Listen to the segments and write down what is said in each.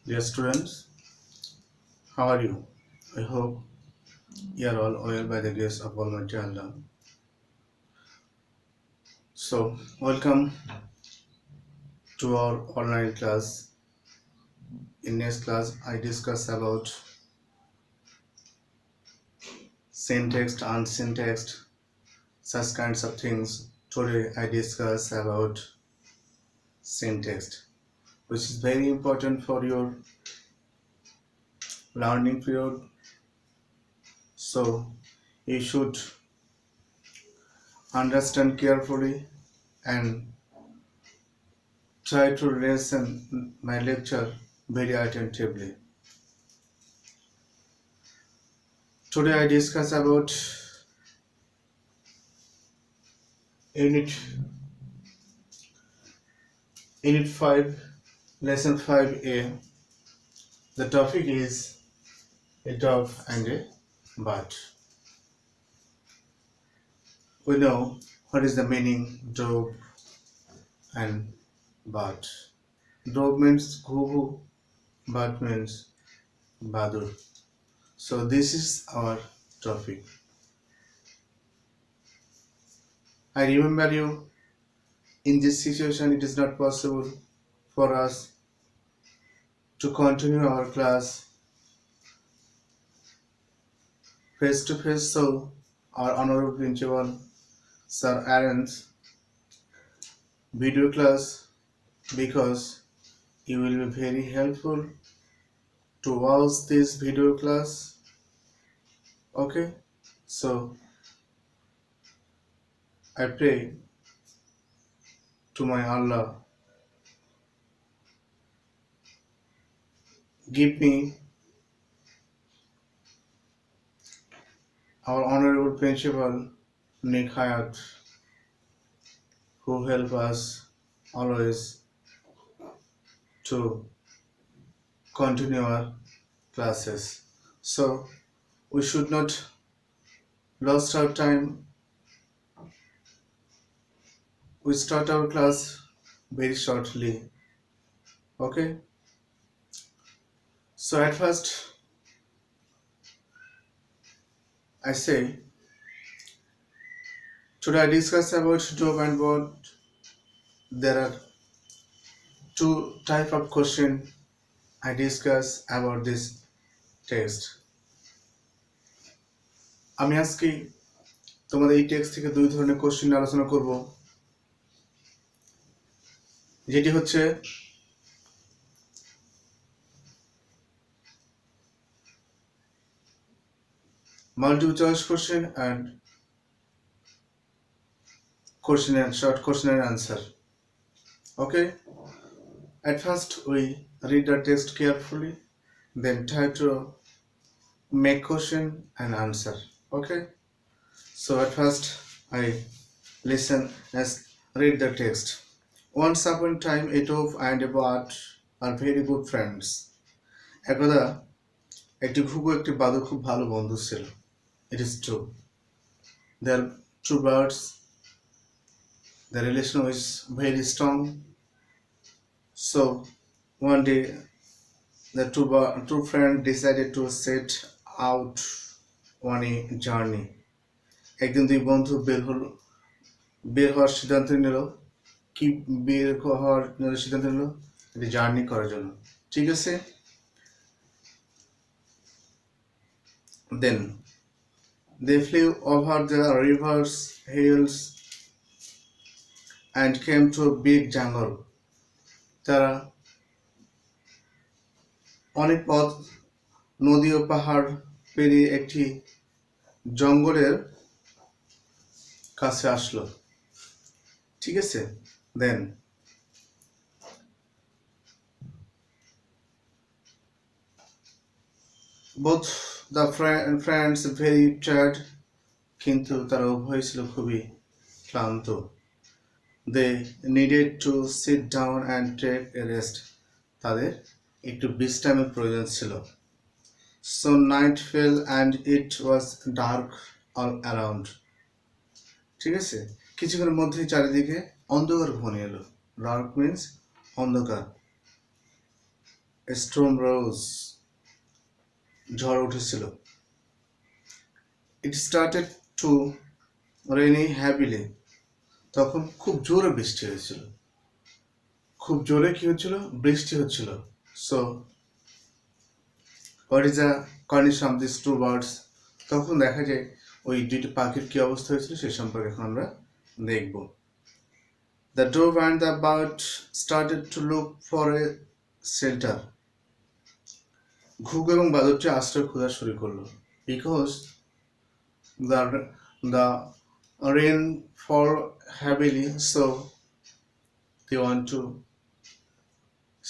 Dear students, how are you? I hope you are all well by the grace of Almighty Allah. So, welcome to our online class. In next class, I discuss about syntax and syntax, such kinds of things. Today, I discuss about syntax, which is very important for your learning period. So, you should understand carefully and try to listen my lecture very attentively. Today I discuss about unit unit 5 lesson 5a. The topic is a dove and a bat. We know what is the meaning dove and bat. Dove means ghubu, bat means badur. So this is our topic. I remember you, in this situation it is not possible for us to continue our class face to face, so our honorable principal Sir arrange video class because it will be very helpful to watch this video class. Okay, so I pray to my Allah, give me our honorable principal Nick Hayat, who help us always to continue our classes. So we should not lose our time. We start our class very shortly. Okay, so at first I say today I discuss about dove and bird. There are two type of question I discuss about this text. আমি আজকে তোমাদের এই text থেকে দুই ধরনের question আলোচনা করব, যেটি হচ্ছে multiple choice question and short question and answer. Okay, at first we read the text carefully, then try to make question and answer. Okay, so at first I listen as read the text. Once upon a time a dove and a bat are very good friends. একদা একটি ঘুঘু একটি বাদুড় খুব ভালো বন্ধু ছিল. It is true. They are two birds. The relation is very strong. So one day the two friends decided to set out on a journey. একদিন দুই বন্ধু বের হওয়ার সিদ্ধান্ত নিল. কি বের হওয়ার সিদ্ধান্ত নিল? একটি জার্নি করার জন্য. ঠিক আছে, then they flew over the rivers, hills and came to a big jungle. তারা অনেক পথ নদী ও পাহাড় পেরিয়ে একটি জঙ্গলের কাছে আসলো. ঠিক আছে, then both the friends very tired, কিন্তু তারা উভয় ছিল খুবই ক্লান্ত. They needed to sit down and take a rest. তাদের একটু বিশ্রামের প্রয়োজন ছিল. So night fell and it was dark all around. ঠিক আছে, কিছুক্ষণের মধ্যেই চারিদিকে অন্ধকার ঘনিয়ে এলো. Dark means অন্ধকার. a storm rose, ঝড় উঠেছিল। It started to rain heavily, তখন খুব জোরে বৃষ্টি হয়েছিল। খুব জোরে কি হচ্ছিল? বৃষ্টি হচ্ছিল। So what is the condition of these two birds? তখন দেখা যায় ওই দুইটি পাখির কি অবস্থা হয়েছিল সে সম্পর্কে এখন আমরা দেখব। The dove and the bird started to look for a shelter. ঘুঘু এবং বাদুড়টি আশ্রয় খোঁজা শুরু করলো। Because the rain fall heavily, so they want to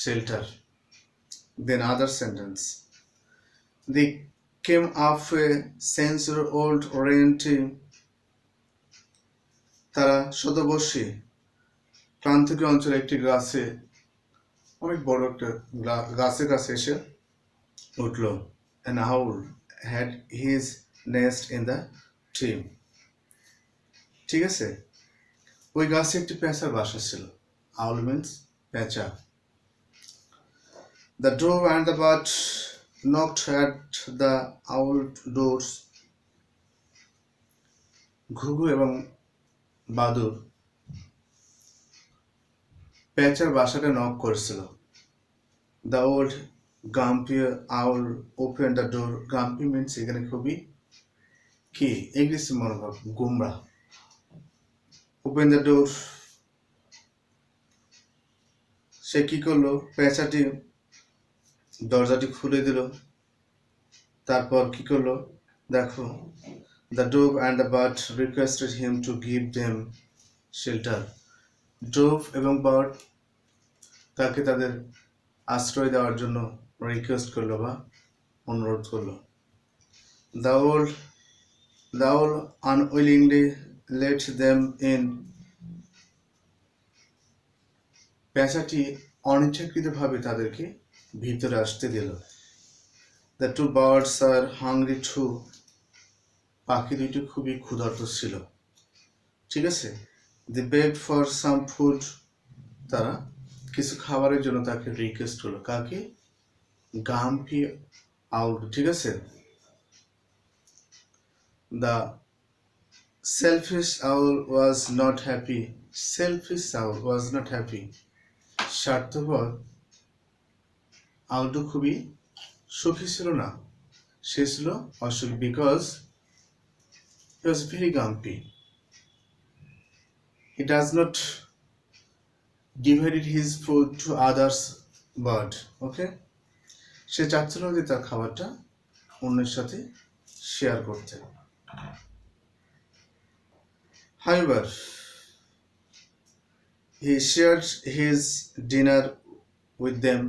shelter. Then other sentence. They came up a century-old rain tree. তারা শতবর্ষী প্রান্তিক অঞ্চলে একটি গাছে, অনেক বড় একটা গাছের কাছে এসে উঠল। An owl had his nest in the tree. ঠিক আছে, ওই গাছে একটি পেঁচার বাসা ছিল। Owl means পেঁচা। The dove and the bird knocked at the owl doors. ঘুঘু এবং বাদুড় পেঁচার বাসাটা নক করেছিল। The old grumpy owl opened the door. Grumpy means এখানে খুবই কি এগ্রেসিভ মনোভাব, গোমরা। Open the door. সে কি করলো? পেঁচাটি দরজাটি খুলে দিল। তারপর কি করলো? দেখো, the dove and the bird requested him to give them shelter. Dove এবং bird তাকে তাদের আশ্রয় দেওয়ার জন্য রিকোয়েস্ট করলো বা অনুরোধ করলো। The owl unwillingly let them in. পেঁচাটি অনিচ্ছাকৃতভাবে তাদেরকে ভিতরে আসতে দিল। The two birds are hungry too. পাখি দুইটি খুবই ক্ষুধার্ত ছিল। ঠিক আছে, they begged for some food. তারা কিছু খাবারের জন্য তাকে রিকোয়েস্ট করলো। কাকে? গাম্পি আউল। ঠিক আছে, the selfish owl was not happy. Selfish owl was not happy. স্বার্থপর আউলটা খুবই সুখী ছিল না, সে ছিল অসুখী। Because he was very grumpy. He does not divided his food to others bird. Okay, সে চাচ্ছিল যে তার খাবারটা অন্যের সাথে শেয়ার করতে। However, he shared his dinner with them.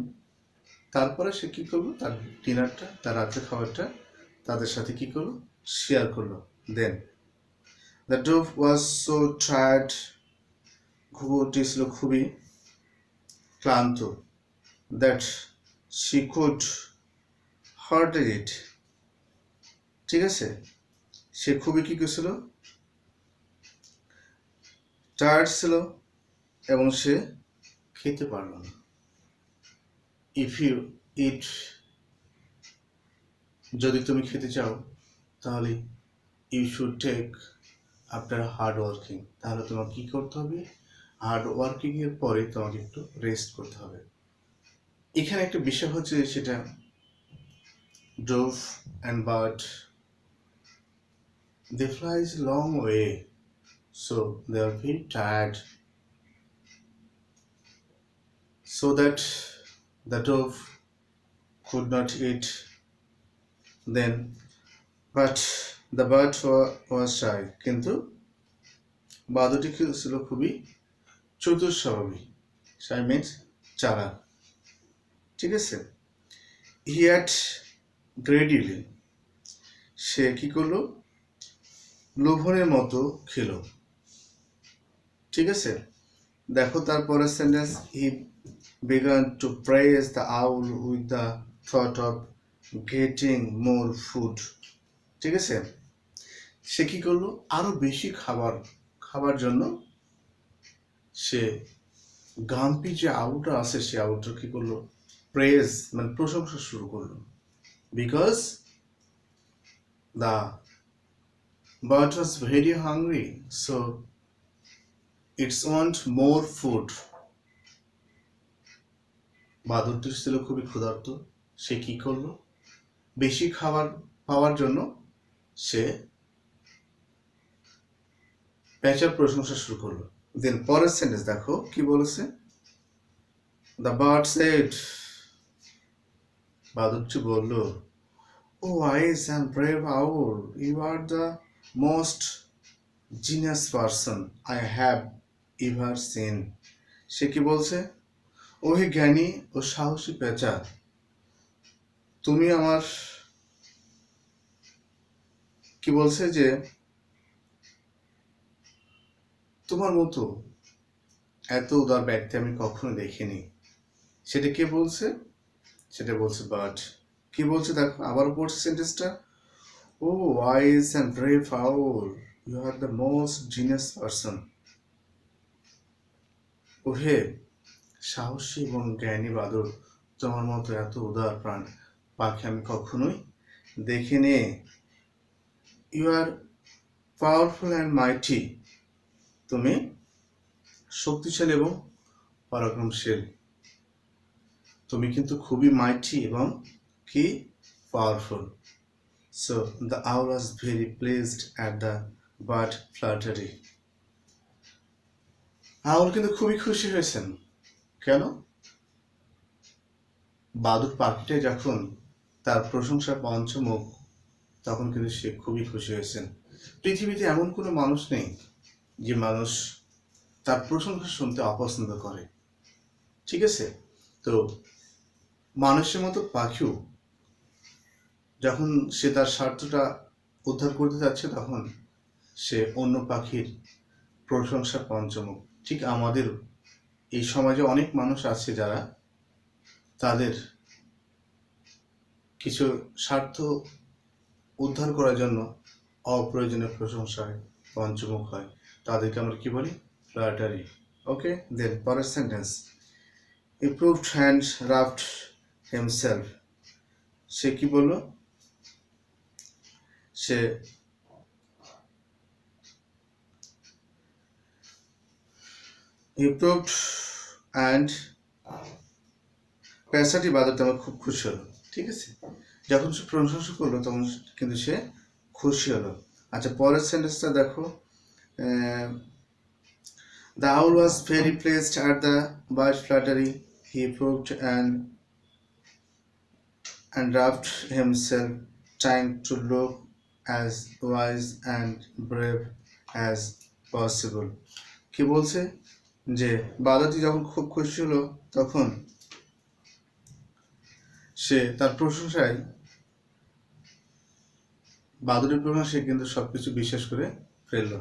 তারপরে সে কি করলো? তার ডিনারটা, তার রাতের খাবারটা তাদের সাথে কি করলো? শেয়ার করলো। Then the dove was so tired. ঘুঘুটি ছিল খুবই ক্লান্ত। That she could hardly eat. ঠিক আছে, সে খুবই কি করছিল? টায়ার্ড ছিল এবং সে খেতে পারল না। If you eat, যদি তুমি খেতে চাও তাহলে you should take after hard working. তাহলে তোমাকে কি করতে হবে? হার্ড ওয়ার্কিং এর পরে তোমাকে একটু রেস্ট করতে হবে। এখানে একটা বিষয় হচ্ছে, সেটা dove and bird, they fly a long way, so they are very tired, so that the dove could not eat then, but the bird was shy. কিন্তু বাদুড়টি ছিল খুবই চতুর স্বভাবী। shy means চালাক। ঠিক আছে, he ate greedily. সে কি করলো? লোভনের মতো খেলো। ঠিক আছে, দেখো তারপরের sentence, he began to praise the owl with the thought of getting more food. ঠিক আছে, সে কি করলো? আরো বেশি খাবার জন্য সে গাম্পি যে আউলটা আছে সে আউলটা কি করলো? প্রেজ মানে প্রশংসা শুরু করলো, because the bird was very hungry, so it's want more food. বাদরটি ছিল খুবই ক্ষুধার্ত, সে কি করলো, বেশি খাবার পাওয়ার জন্য সে পেঁচার প্রশংসা শুরু করলো। দেন পরের সেন্টেন্স দেখো কি বলেছে, দ্য বার্ড সেড, বাদরটি বলল, O wise and brave owl, you are the most genius person I have ever seen. সে কি বলছে, ও হে জ্ঞানী ও সাহসী পেঁচা, তুমি আমার, কি বলছে যে তোমার মতো এত উদার ব্যক্তি আমি কখনো দেখিনি। সেটা কে বলছে, সেটা বলছে বার্ড। কি বলছে দেখো, আবার পড়ছে সেন্টেন্সটা, O wise and brave owl, you are the most genius person. ও হে সাহসী এবং জ্ঞানী বাদর, তোমার মতো এত উদার প্রাণ পাখি আমি কখনোই দেখিনি। ইউ আর পাওয়ারফুল অ্যান্ড মাইটি, তুমি শক্তিশালী এবং পরাক্রমশীল। তুমি কিন্তু খুবই মাইটি এবং কি powerful. So the owl was very pleased at the bird flattery. Owl কিন্তু খুবই খুশি হয়েছেন। কেন? বাদুড় পাখিটা যখন তার প্রশংসার পঞ্চমুখ, তখন কিন্তু সে খুবই খুশি হয়েছেন। পৃথিবীতে এমন কোনো মানুষ নেই যে মানুষ তার প্রশংসা শুনতে অপছন্দ করে, ঠিক আছে? তো মানুষের মতো পাখিও যখন সে তার স্বার্থটা উদ্ধার করতে যাচ্ছে, তখন সে অন্য পাখির প্রশংসার পঞ্চমুখ। ঠিক আমাদের এই সমাজে অনেক মানুষ আছে যারা তাদের কিছু স্বার্থ উদ্ধার করার জন্য অপ্রয়োজনীয় প্রশংসায় পঞ্চমুখ হয়, তাদেরকে আমরা কি বলি, ফ্ল্যাটারি। ওকে, দেন পরের sentence, he proved and roughed himself. সে কি বলল, সে হি প্রুভড অ্যান্ড, পেশাটি বাজাতে আমার খুব খুশি হলো, ঠিক আছে? যখন সে প্রশংসা করলো তখন কিন্তু সে খুশি হলো। আচ্ছা, পরের সেন্টেন্সটা দেখো, the owl was very pleased at the bird's flattery. He proved and wrapped himself, trying to look as wise and brave as possible. কি বলছে যে বাদাতি যখন খুব খুশি হলো তখন সে তার প্রশংসায়, বাদুড়ের প্রশংসা সে কিন্তু সবকিছু বিশ্বাস করে ফেললো।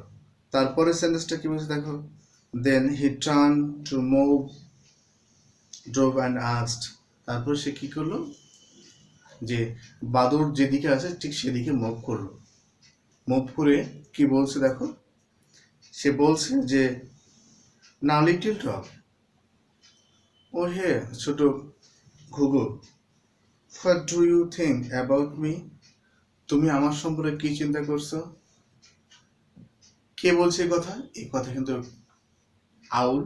তারপরে সেন্টেন্সটা কি বলছে দেখো, then he turn to move drove and asked. তারপর সে কি করলো, যে বাদুড় যেদিকে আছে ঠিক সেদিকে মুভ করলো। মুভ করে কি বলছে দেখো, সে বলছে যে না লিটল ডগ, ও হে ছোট ঘুঘু, what do you think about me, তুমি আমার সম্পর্কে কি চিন্তা করছো? কে বলছে এই কথা? এই কথা কিন্তু আউল,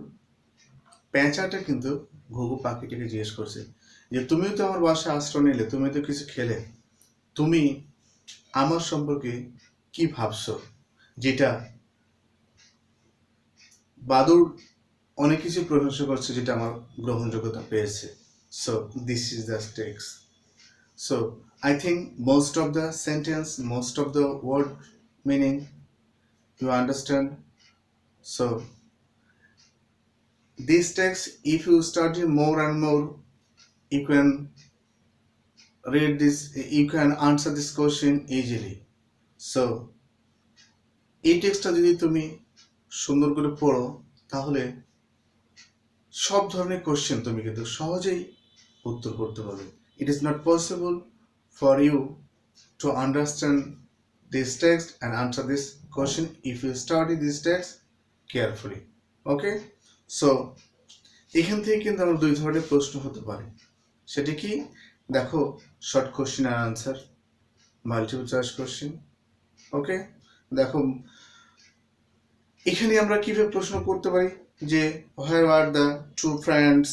পেঁচাটা কিন্তু ঘুঘু পাখিটাকে জিজ্ঞেস করছে যে তুমিও তো আমার বাসায় আশ্রয় নিলে, তুমি তো কিছু খেলে, তুমি আমার সম্পর্কে কি ভাবছো? যেটা বাদুড় অনেক কিছু প্রশংসা করছে যেটা আমার গ্রহণযোগ্যতা পেয়েছে। So this is the text. So I think most of the sentence, most of the word meaning you understand. So this text, if you study more and more, you can read this, you can answer this question easily. So এই টেক্সটটা যদি তুমি সুন্দর করে পড়ো তাহলে সব ধরনের কোশ্চেন তুমি কিন্তু সহজেই উত্তর করতে পারবে। It is not possible for you to understand this text and answer this question if you study this text carefully. Okay, so এখান থেকে কিন্তু আমার দুই ধরনের প্রশ্ন হতে পারে। সেটি কি দেখো, শর্ট কোশ্চেন আর answer, multiple choice question. Okay, দেখো এখানে আমরা কিভাবে প্রশ্ন করতে পারি যে where are the two friends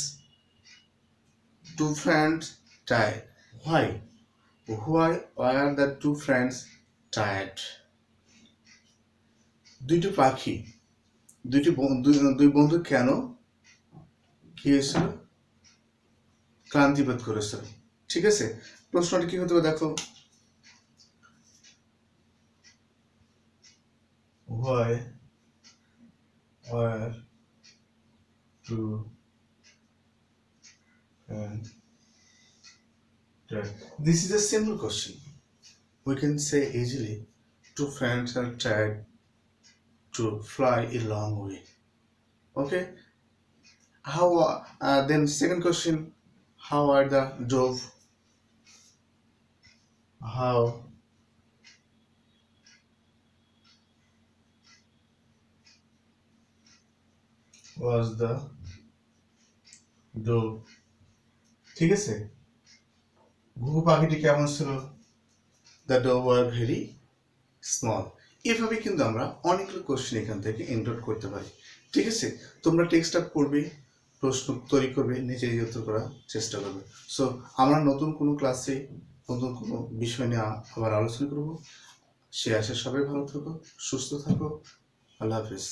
tired? Why are the two friends tired? দুইটি পাখি, দুই বন্ধু কেন কি হয়েছিল, ক্লান্তিবোধ করেছিল। ঠিক আছে, প্রশ্নটি কি হতে পারে দেখো, why are two friends tired? This is a simple question. We can say easily, two friends are tired to fly a long way. Okay, how then second question, how are the dove, how was the dove? ঠিক আছে, ঘুঘু পাখিটি কেমন ছিল, the Dove were very small. এভাবে কিন্তু আমরা অনেকগুলো কোশ্চেন এখান থেকে ইনক্লুড করতে পারি। ঠিক আছে, তোমরা টেক্সটটা পড়বে, প্রশ্ন তৈরি করবে, নিজেই উত্তর করার চেষ্টা করবে। সো আমরা নতুন কোনো ক্লাসে নতুন কোনো বিষয় নিয়ে আবার আলোচনা করব। সে আশা সবাই ভালো থাকো, সুস্থ থাকো। আল্লাহ হাফিজ।